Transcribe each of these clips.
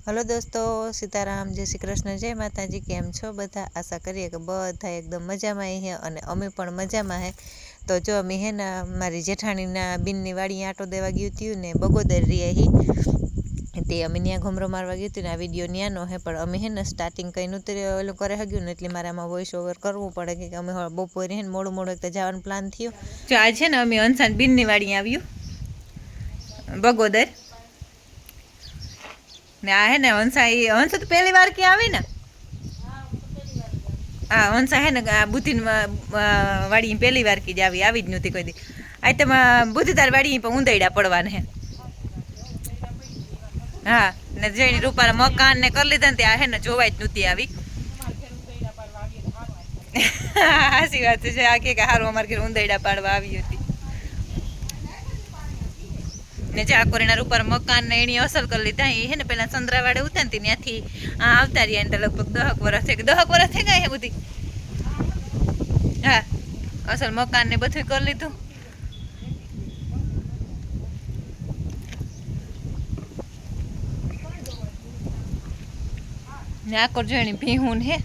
Hello દોસ્તો, સીતારામ, જય શ્રી કૃષ્ણ, જય માતાજી। કેમ છો બધા? આશા કરીએ કે બધા એકદમ મજામાં હે અને અમે પણ મજામાં હે। તો જો અમે હે ને મારી જેઠાણીના બીનની વાડી આંટો દેવા ગયું હતું ને બગોદર રહી હી તે અમે ત્યાં ઘૂમરો મારવા ગયું હતું ને આ વિડીયો ન્યાનો હે પણ અમે હે ને સ્ટાર્ટિંગ કંઈ નહોતું ઓલું કરે હગ્યું ને એટલે મારે આમાં વોઇસ ઓવર કરવું પડે કે અમે બપોરે હે ને મોડું મોડું એક જવાનું પ્લાન થયું। જો આજ છે ને અમે હંસાન બીનની વાડી આવ્યું બગોદર ને આ હે ને હંસ તો પહેલી વાર ક્યાં આવી ને હા હંસા હે ને આ બુદ્ધિન વાડી પહેલી વાર કી જ આવી જ નહોતી કોઈ દી આ તેમાં બુદ્ધિદાર વાડી પણ ઊંધૈડા પડવાના હે હા ને જઈને રૂપારા મકાન ને કરી લીધા ને ત્યાં હે ને જોવાય જ નહોતી આવી હાસી વાત છે આ કે હારું અમારે ઘરે ઊંધૈડા પાડવા આવી હતી ને ચાકોરીના ઉપર મકાન ને એની અસર કરી લીધા એ હે ને પેલા ચંદ્રાવાડે ઉતારતી ત્યાંથી આ આવતા રહ્યા ને લગભગ 10 વર્ષ થઈ ગયા 10 વર્ષ થઈ ગયા હે બધી હા અસલ મકાન ને બધું કરી લીધું ને આકોર જોઈની ભીહુન હે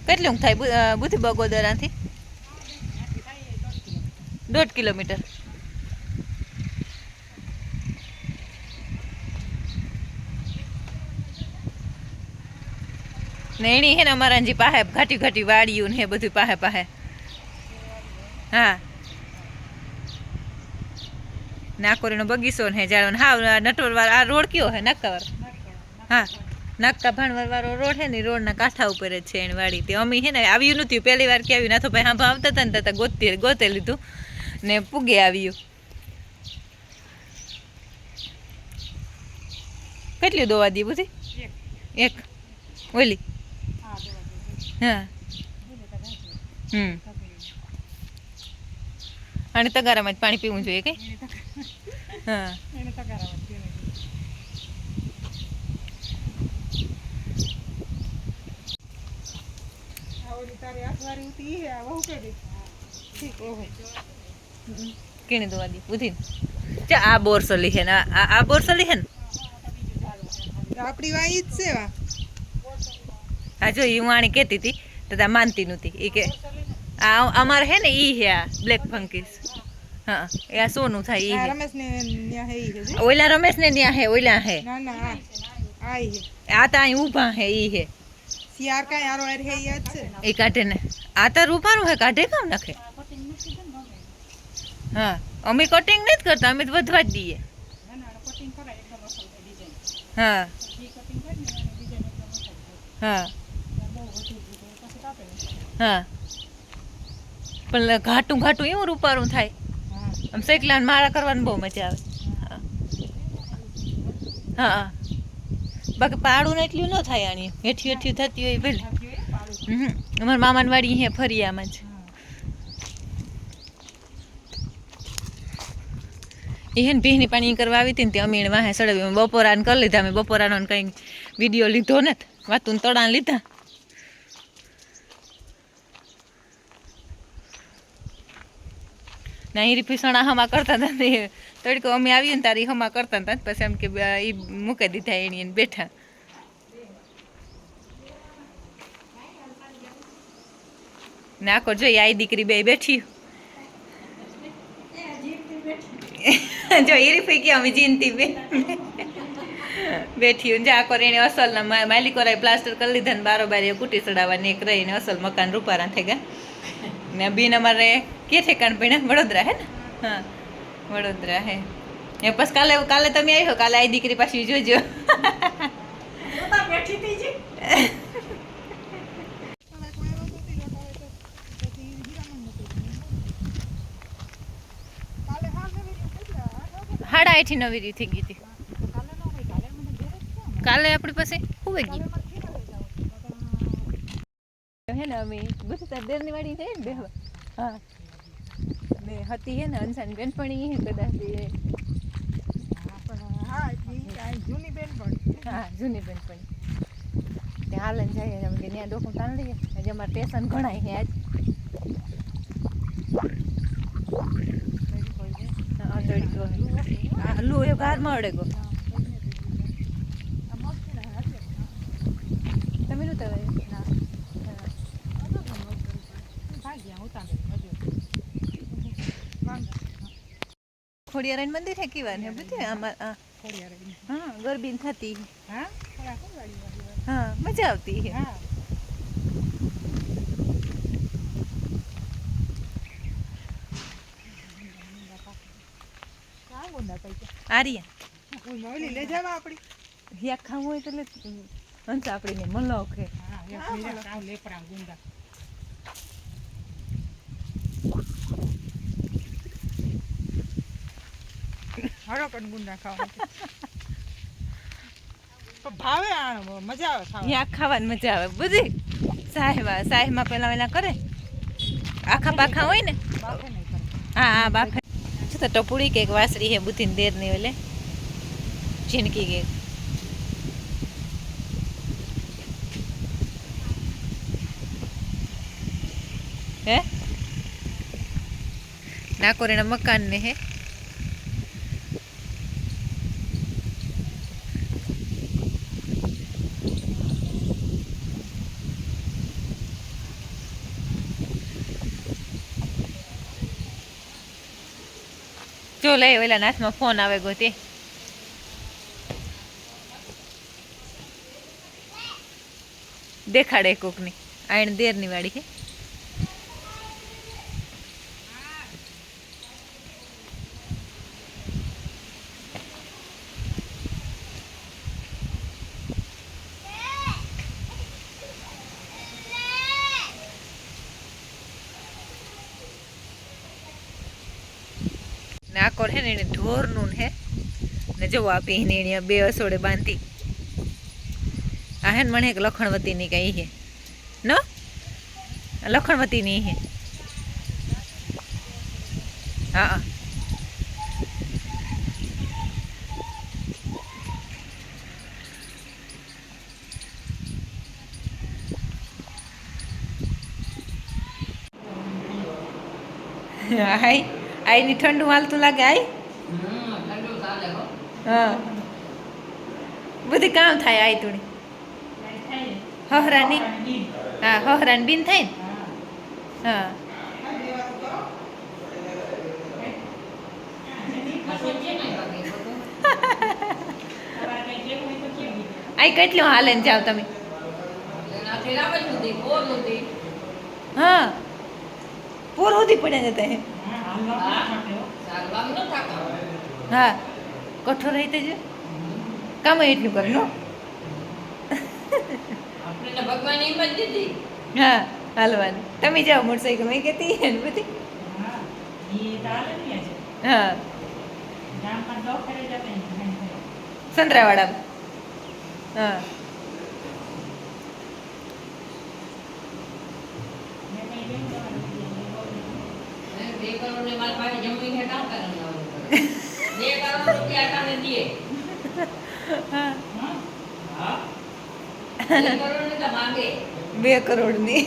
કેટલું થાય બુદ્ધિ બગોદરાથી 1.5 કિલોમીટર ને એની હે ને અમારા જે પાસે ઘાટી ઘાટી વાડીયું ને હે બધું પાસે પાસે હા નાકોરીનો બગીચો ને હે જાળવાનો હા નટવર વાળો આ રોડ કયો હે નાકાવાર હા નાગતા ભાણવર વાળો રોડ હે ને રોડના કાંઠા ઉપર જ છે એની વાડી તે અમે હે ને આવ્યું નહોતું પહેલી વાર કે આવ્યું નાથો ભાઈ હા આવતા હતા ને તા ગોતે લીધું ને પૂગે આવ્યું કેટલી દોવા દી બધી એક ઓલી હા અને તગારામાં જ પાણી પીવું જોઈએ કઈ હા કેને દવા દી બુધી આ બોરસલી હે ને આ બોરસલી હે ને આપણી વાઈ જ છે હા જો ઈ વાણી કહેતી હતી તો તા માનતી નહોતી એ કે આ અમારે હે ને ઈ હે આ બ્લેક ફંકીસ હા એ આ સોનું થાય ઈ રમેશ ને ન્યા હે ઈ હે ઓલા રમેશ ને ન્યા હે ઓલા હે ના ના આઈ હે આ તા અહીં ઊભા હે ઈ હે સીઆર કાઈ આરો આર હે યાદ છે એ કાઢે ને આ તાર રૂપારું હે કાઢે કામ નાખે હા અમે કટિંગ નથી કરતા અમે તો વધવા જ દઈએ હા હા હા પણ ઘાટું ઘાટું એવું રૂપારું થાય આમ શેકલા મારા કરવાની બહુ મજા આવે હા બાકી પાડું ને એટલું ન થાય આની હેઠી હેઠી થતી હોય ભલે અમારા મામાની વાડી અહીંયા ફરિયામાં જ એ હે ને ભીહની પાણી કરવા આવી હતી ને તે અમે વાહે સડાવી બપોરાને કરી લીધા અમે બપોરાનો કંઈક વિડીયો લીધો ને વાતું તળાને લીધા ના એ પીસણા હમા કરતા હતા ને તડકો અમે આવીએ ને તારી હમા કરતા હતા પછી એમ કે એ મૂકી દીધા એની બેઠા ને આખો જોઈ આ દીકરી બે બેઠી જો ઈરીફી કે અમે જીનતી બે બેઠી જા આખો એને અસલ ના માલિકોરાએ પ્લાસ્ટર કરી લીધા ને બારોબારી કુટી ચડાવવાની એક રહીને અસલ મકાન રૂપારા થઈ ગયા ને બીન અમારે કે ઠેકાણ પડ્યા વડોદરા હે ને હા વડોદરા હે એ પછી કાલે તમે આવ્યો કાલે આ દીકરી પાછી જોજો હાડા 8 થઈ ગઈ હતી કાલે આપણી પાસે હોઈ ગઈ હે ને અમે ગુસ્સા દેરની વાડી છે ને બેહવા હા ને હતી હે ને અંસાની બેનપણી હે કદાચ જૂની બેનપણી હા જૂની બેનપણી ત્યાં હાલન જાય અમે ત્યાં ડોકું તાણ લઈએ આજે અમારે સ્ટેશન ઘણાય હે આજ તડકો લુ એ ગાર મળે ગો તમે નું તવે ખોડિયારાયણ મંદિર હે કીવાન હે બધી આમાં હા ગરબી થતી હા મજા આવતી હે આર્યા લઈ જવા આપડી હિયા ખાવું હોય તો લે હંસ આપડીને મલોક હે લેપરા ગુંદા હરો કન ગુંદા ખાવા ભાવે આ મજા આવે ખાવા હિયા ખાવાની મજા આવે બધી સાહેમાં પેલા વેલા કરે આખા પાખા હોય ને હા બાખા તો ટપુડી કે વાસરી હે બુધીન દેર ની ઓલે ચીનકી કે હે નાકોરીના મકાન ને હે જો લે ઓલા નાથમાં ફોન આવે ગોતે દેખાડે કોકની આયણ દેરની વાડી હે નાકોર હે ને એને ઢોરનું હે ને જો આપી એને બે અસોડે બાંધી આ હે ને મને એક લખણવતીની કઈ હે ન લખણવતીની હે હા હાય આઈની ઠંડુ હાલતું લાગે આઈ હા બધી કામ થાય આઈ તુણી હહરાની હા હહરાની બીન થાય ને હા આઈ કેટલું હાલે ને જાવ તમે હા પૂર સુધી પડ્યા જતા હે હા કઠોર રહી જ કામ એટલું કરે નો હા હાલવાની તમે જાઓ મોટરસાઇકલ મેં કહેતી હે ને બધી હા સંતરાવાડા હા બે કરોડની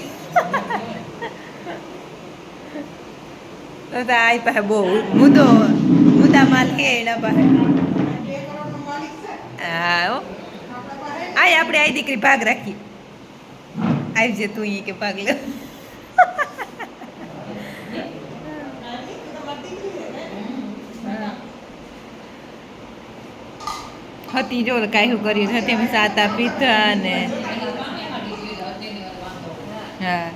તો આઈ પાસે બહુ મુદ્દા માલ હે એના પાસે હા આય આપણે આઈ દીકરી ભાગ રાખી આવજે તું કે ભાગ લે હતી જો કાંઈ કર્યું હતી મેં સાતા પીતા ને હા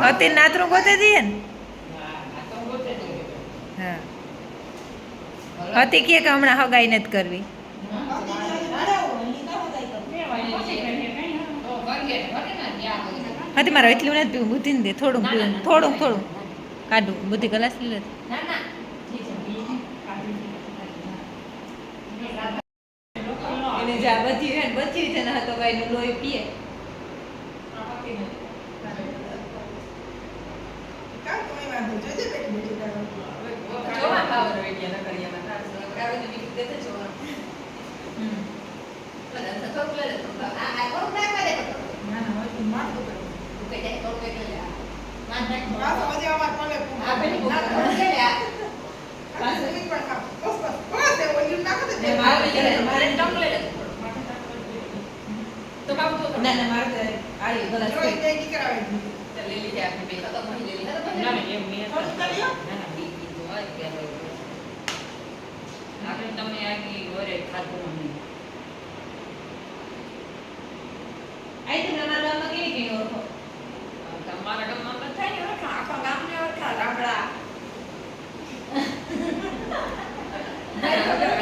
હતી નાતરું ગોતે દઈએ ને હા હતી કે હમણાં હગાઈ નથી કરવી હતી મારે એટલું નથી પીવું બુદ્ધિ ને દે થોડુંક પીવું થોડુંક કાઢું બુદ્ધિ ગ્લાસ લે એને જા બચી છે ને હતો ગાયનું લોહી પીએ જોવા ખાવાનું વેડિયા ન કરી એમાં આવે તો બીજું દેતે જોવા બધા તો થોડું લે આ કોણ ના કરે ના ના હોય તો માર તો કરો કે જાય તો કે લે માર નાખ આ તો મજા આવા કોલે આ પેલી ના તો કે લે પાછું એક પણ ખાવ બસ બસ તે ઓલી નાખો તો મારે ટંગ લે તો કામ તો ના ના મારે તો આડી ગલાસ જોઈ દે કી કરાવે લે લીધે આપણે બે તો મહી લે લીધા તો ના એમ નહીં ના ના ઈ તો હોય કે આપણે તમે આની ઓરે ખાતું નહીં આઈ તો અમારા ગામમાં કેવી કેવી ઓળખો તમારા ગામમાં બધાય ને ઓળખા આખા ગામને ઓળખા રામડા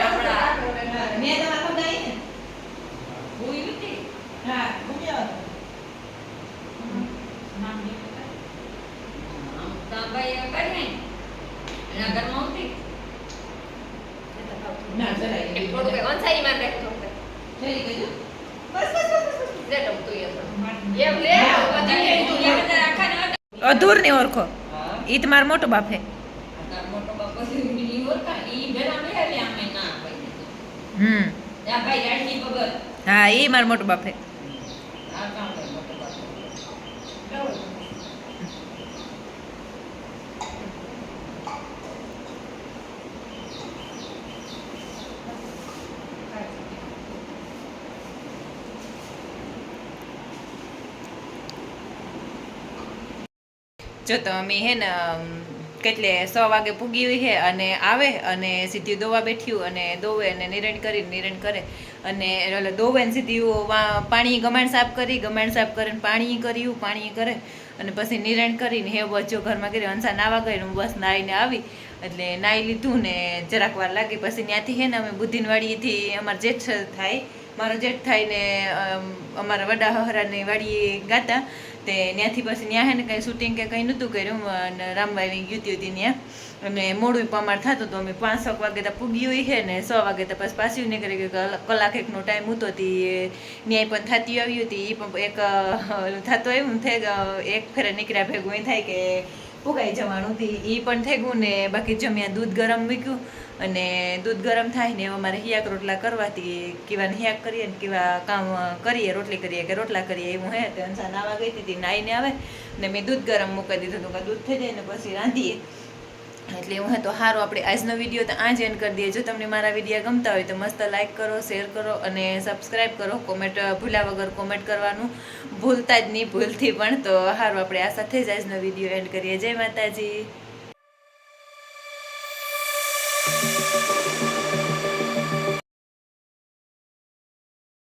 રામડા મેં તમારા ખબર આવી ને ભૂઈ નથી હા ભૂલ્યો નામ નહીં આમ તાંબાઈ કરી એના ઘરમાં ઉઠી ના જરાય થોડું કે વંસાઈ માં બેઠો જરી કજો બસ બસ બસ લે તો તું એમ લે બધી તું એમ રાખા ને અધૂર ની ઓળખો ઈ તમારો મોટો બાપ હે આ મોટો બાપો ઈ ઓળખા ઈ ભેરા મે લે આમે ના ભાઈ ત્યાં ભાઈ રાણી ભગત હા ઈ મારો મોટો બાપ હે આ કામ કરે મોટો બાપો જો તો અમે હે ને કેટલે 100 વાગે પૂગી હોય હે અને આવે અને સીધી દોવા બેઠ્યું અને દોવે અને નિરણ કરે અને એટલે દોવે ને સીધી પાણી ગમાણ સાફ કરીને પાણી કરે અને પછી નિરણ કરીને હે બચ્યો ઘરમાં કરી હંસા નાવા ગઈ હું બસ નાહીને આવી એટલે નાહી લીધું ને જરાક વાર લાગી પછી ત્યાંથી હે ને અમે બુદ્ધિનવાડીથી અમારા જેઠ થાય મારો જેઠ થાય ને અમારા વડા હહરાની વાડીએ ગાતા તે ત્યાંથી પછી ત્યાં હે ને કંઈ શૂટિંગ કે કંઈ નહોતું કર્યું અને રામભાઈ ગયું હતી ત્યાં અને મોડું પમાર થતું તો અમે 5-6 વાગે તો પૂગી હોય છે ને 6 વાગે તો પછી પાછી નીકળી ગઈ કલાક એકનો ટાઈમ હતો તે ન્યાય પણ થતી આવી હતી એ પણ એક થતો એવું થઈ એક ફેરે નીકળ્યા ભેગું એ થાય કે પુગાઈ જવાનું હતી એ પણ થઈ ગયું ને બાકી જમ્યા દૂધ ગરમ મૂક્યું અને દૂધ ગરમ થાય ને એવા મારે હિયાક રોટલા કરવાથી કેવા હિયાક કરીએ ને કેવા કામ કરીએ રોટલી કરીએ કે રોટલા કરીએ એવું હે તો અંસા નાવા ગઈ હતી નાઈને આવે ને મેં દૂધ ગરમ મૂકી દીધું હતું કે દૂધ થઈ જાય ને પછી રાંધીએ એટલે એવું હે તો સારું આપણે આજનો વિડીયો તો આ જ એન્ડ કરી દઈએ જો તમને મારા વિડીયો ગમતા હોય તો મસ્ત લાઈક કરો શેર કરો અને સબસ્ક્રાઈબ કરો કોમેન્ટ ભૂલ્યા વગર કોમેન્ટ કરવાનું ભૂલતા જ નહીં ભૂલથી પણ તો સારું આપણે આ સાથે જ આજનો વિડીયો એન્ડ કરીએ જય માતાજી.